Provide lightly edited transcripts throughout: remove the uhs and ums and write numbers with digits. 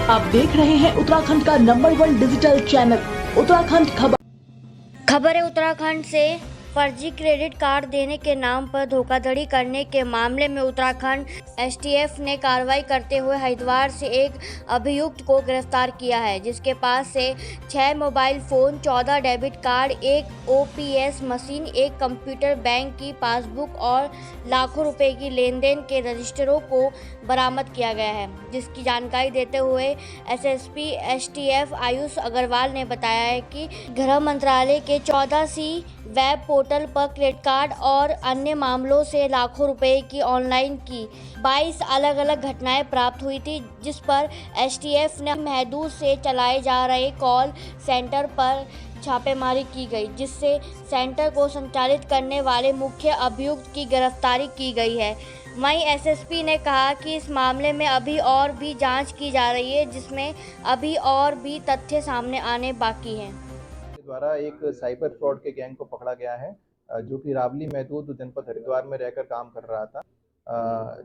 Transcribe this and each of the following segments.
आप देख रहे हैं उत्तराखंड का नंबर 1 डिजिटल चैनल उत्तराखंड खबर। खबर है उत्तराखंड से। फर्जी क्रेडिट कार्ड देने के नाम पर धोखाधड़ी करने के मामले में उत्तराखंड एसटीएफ ने कार्रवाई करते हुए हरिद्वार से एक अभियुक्त को गिरफ्तार किया है, जिसके पास से 6 मोबाइल फोन, 14 डेबिट कार्ड, एक ओपीएस मशीन, एक कंप्यूटर, बैंक की पासबुक और लाखों रुपए की लेन देन के रजिस्टरों को बरामद किया गया है। जिसकी जानकारी देते हुए एसएसपी एसटीएफ आयुष अग्रवाल ने बताया है कि गृह मंत्रालय के 14C वेब पोर्टल पर क्रेडिट कार्ड और अन्य मामलों से लाखों रुपए की ऑनलाइन की 22 अलग अलग घटनाएं प्राप्त हुई थी, जिस पर एसटीएफ ने महदूद से चलाए जा रहे कॉल सेंटर पर छापेमारी की गई, जिससे सेंटर को संचालित करने वाले मुख्य अभियुक्त की गिरफ्तारी की गई है। वहीं एसएसपी ने कहा कि इस मामले में अभी और भी जांच की जा रही है, जिसमें अभी और भी तथ्य सामने आने बाकी हैं। द्वारा एक साइबर फ्रॉड के गैंग को पकड़ा गया है, जो कि रावली महदूद जनपद हरिद्वार में रहकर काम कर रहा था।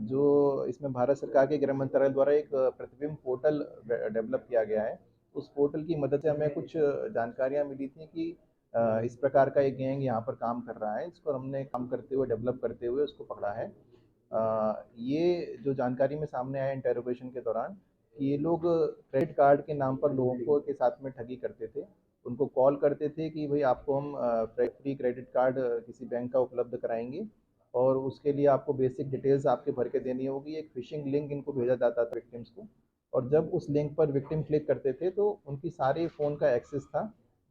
जो इसमें भारत सरकार के गृह मंत्रालय द्वारा एक प्रतिबिंब पोर्टल डेवलप किया गया है। उस पोर्टल की मदद से हमें कुछ जानकारियां मिली थी कि इस प्रकार का एक गैंग यहाँ पर काम कर रहा है। इसको हमने काम करते हुए डेवलप करते हुए उसको पकड़ा है। ये जो जानकारी में सामने आया इंटेरोगेशन के दौरान कि ये लोग क्रेडिट कार्ड के नाम पर लोगों को के साथ में ठगी करते थे। उनको कॉल करते थे कि भाई आपको हम फ्री क्रेडिट कार्ड किसी बैंक का उपलब्ध कराएंगे और उसके लिए आपको बेसिक डिटेल्स आपके भर के देनी होगी। एक फिशिंग लिंक इनको भेजा जाता था विक्टिम्स को, और जब उस लिंक पर विक्टिम क्लिक करते थे तो उनकी सारे फ़ोन का एक्सेस था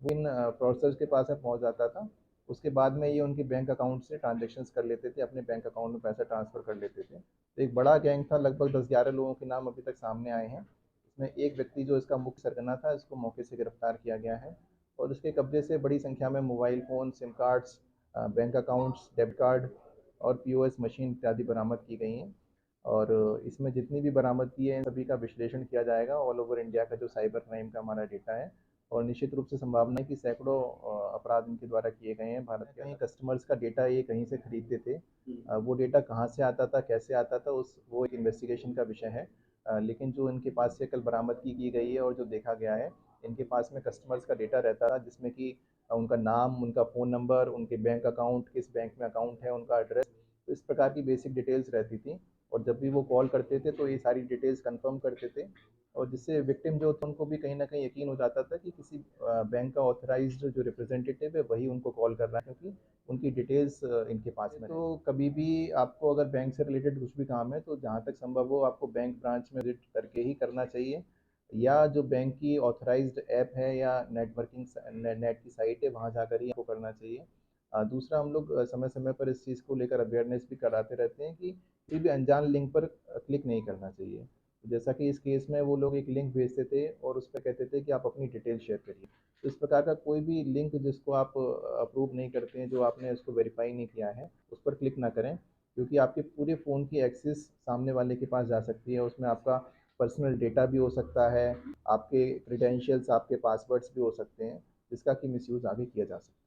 वो इन प्रोसेसर्स के पास में पहुंच जाता था। उसके बाद में ये उनके बैंक अकाउंट से ट्रांजेक्शन्स कर लेते थे, अपने बैंक अकाउंट में पैसा ट्रांसफ़र कर लेते थे। तो एक बड़ा गैंग था, लगभग 10-11 लोगों के नाम अभी तक सामने आए हैं। इसमें एक व्यक्ति जो इसका मुख्य सरगना था, इसको मौके से गिरफ्तार किया गया है और उसके कब्जे से बड़ी संख्या में mobile phone, SIM cards, bank accounts, debit card और पीओएस मशीन इत्यादि बरामद की गई हैं। और इसमें जितनी भी बरामदगी है सभी का विश्लेषण किया जाएगा। ऑल ओवर इंडिया का जो साइबर क्राइम का हमारा डेटा है, और निश्चित रूप से संभावना है कि सैकड़ों अपराध इनके द्वारा किए गए हैं भारत के। कहीं कस्टमर्स का डेटा ये कहीं से खरीदते थे, वो डेटा कहाँ से आता था, कैसे आता था, वो एक इन्वेस्टिगेशन का विषय है। लेकिन जो इनके पास से कल बरामदगी की गई है और जो देखा गया है, इनके पास में कस्टमर्स का डेटा रहता था, जिसमें कि उनका नाम, उनका फ़ोन नंबर, उनके बैंक अकाउंट, किस बैंक में अकाउंट है, उनका एड्रेस, तो इस प्रकार की बेसिक डिटेल्स रहती थी। और जब भी वो कॉल करते थे तो ये सारी डिटेल्स कंफर्म करते थे, और जिससे विक्टिम जो था उनको भी कहीं ना कहीं यकीन हो जाता था कि किसी बैंक का ऑथराइज्ड जो रिप्रेजेंटेटिव है वही उनको कॉल कर रहा है, क्योंकि उनकी डिटेल्स इनके पास में। तो कभी भी आपको अगर बैंक से रिलेटेड कुछ भी काम है तो जहाँ तक संभव हो आपको बैंक ब्रांच में विजिट करके ही करना चाहिए, या जो बैंक की ऑथराइज्ड ऐप है या नेट की साइट है वहाँ जाकर ही आपको करना चाहिए। दूसरा, हम लोग समय समय पर इस चीज़ को लेकर अवेयरनेस भी कराते रहते हैं कि किसी भी अनजान लिंक पर क्लिक नहीं करना चाहिए। तो जैसा कि इस केस में वो लोग एक लिंक भेजते थे और उस पर कहते थे कि आप अपनी डिटेल शेयर करिए। तो इस प्रकार का कोई भी लिंक जिसको आप अप्रूव नहीं करते हैं, जो आपने उसको वेरीफाई नहीं किया है, उस पर क्लिक ना करें, क्योंकि आपके पूरे फ़ोन की एक्सेस सामने वाले के पास जा सकती है। उसमें आपका पर्सनल डेटा भी हो सकता है, आपके क्रेडेंशियल्स, आपके पासवर्ड्स भी हो सकते हैं, जिसका कि मिसयूज़ आगे किया जा सकता है।